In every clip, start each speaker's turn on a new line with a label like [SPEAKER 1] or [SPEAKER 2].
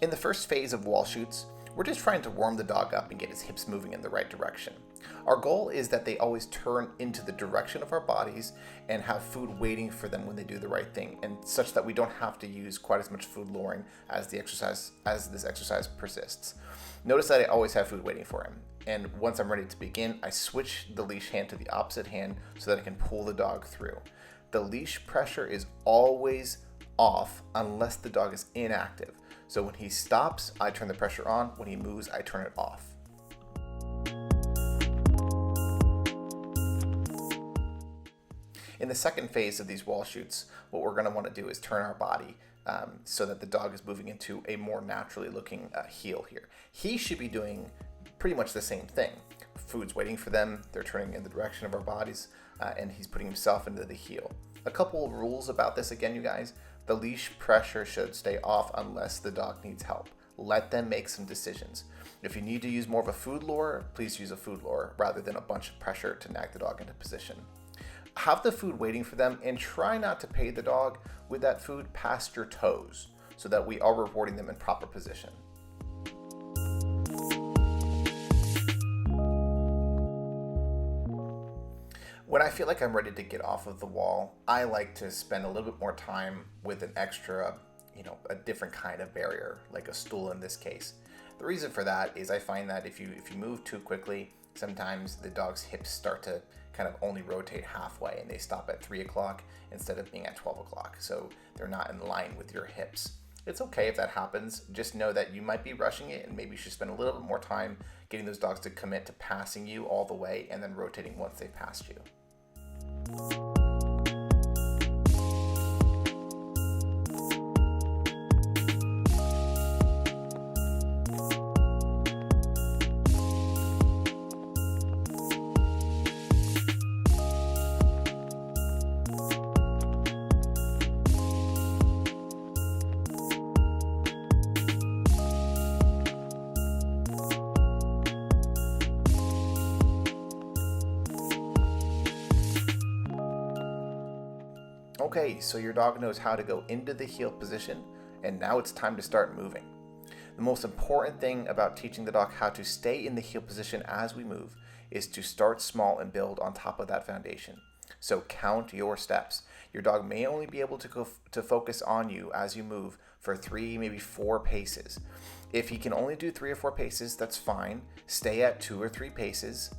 [SPEAKER 1] In the first phase of wall shoots, we're just trying to warm the dog up and get his hips moving in the right direction. Our goal is that they always turn into the direction of our bodies and have food waiting for them when they do the right thing, and such that we don't have to use quite as much food luring as this exercise persists. Notice that I always have food waiting for him, and once I'm ready to begin, I switch the leash hand to the opposite hand so that I can pull the dog through. The leash pressure is always off unless the dog is inactive. So when he stops, I turn the pressure on. When he moves, I turn it off. In the second phase of these wall shoots, what we're going to want to do is turn our body so that the dog is moving into a more naturally looking heel here. He should be doing pretty much the same thing. Food's waiting for them, they're turning in the direction of our bodies, and he's putting himself into the heel. A couple of rules about this again, you guys. The leash pressure should stay off unless the dog needs help. Let them make some decisions. If you need to use more of a food lure, please use a food lure rather than a bunch of pressure to nag the dog into position. Have the food waiting for them and try not to pay the dog with that food past your toes so that we are rewarding them in proper position. When I feel like I'm ready to get off of the wall, I like to spend a little bit more time with an extra, a different kind of barrier, like a stool in this case. The reason for that is I find that if you move too quickly, sometimes the dog's hips start to kind of only rotate halfway and they stop at 3 o'clock instead of being at 12 o'clock. So they're not in line with your hips. It's okay if that happens. Just know that you might be rushing it and maybe you should spend a little bit more time getting those dogs to commit to passing you all the way and then rotating once they've passed you. Okay, so your dog knows how to go into the heel position, and now it's time to start moving. The most important thing about teaching the dog how to stay in the heel position as we move is to start small and build on top of that foundation. So count your steps. Your dog may only be able to focus on you as you move for 3, maybe 4 paces. If he can only do 3 or 4 paces, that's fine. Stay at 2 or 3 paces.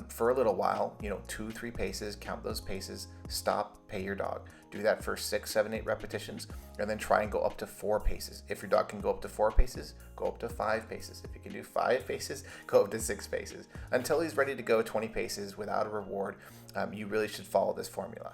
[SPEAKER 1] For a little while, 2, 3 paces, count those paces, stop, pay your dog. Do that for 6, 7, 8 repetitions, and then try and go up to 4 paces. If your dog can go up to 4 paces, go up to 5 paces. If you can do 5 paces, go up to 6 paces. Until he's ready to go 20 paces without a reward, you really should follow this formula.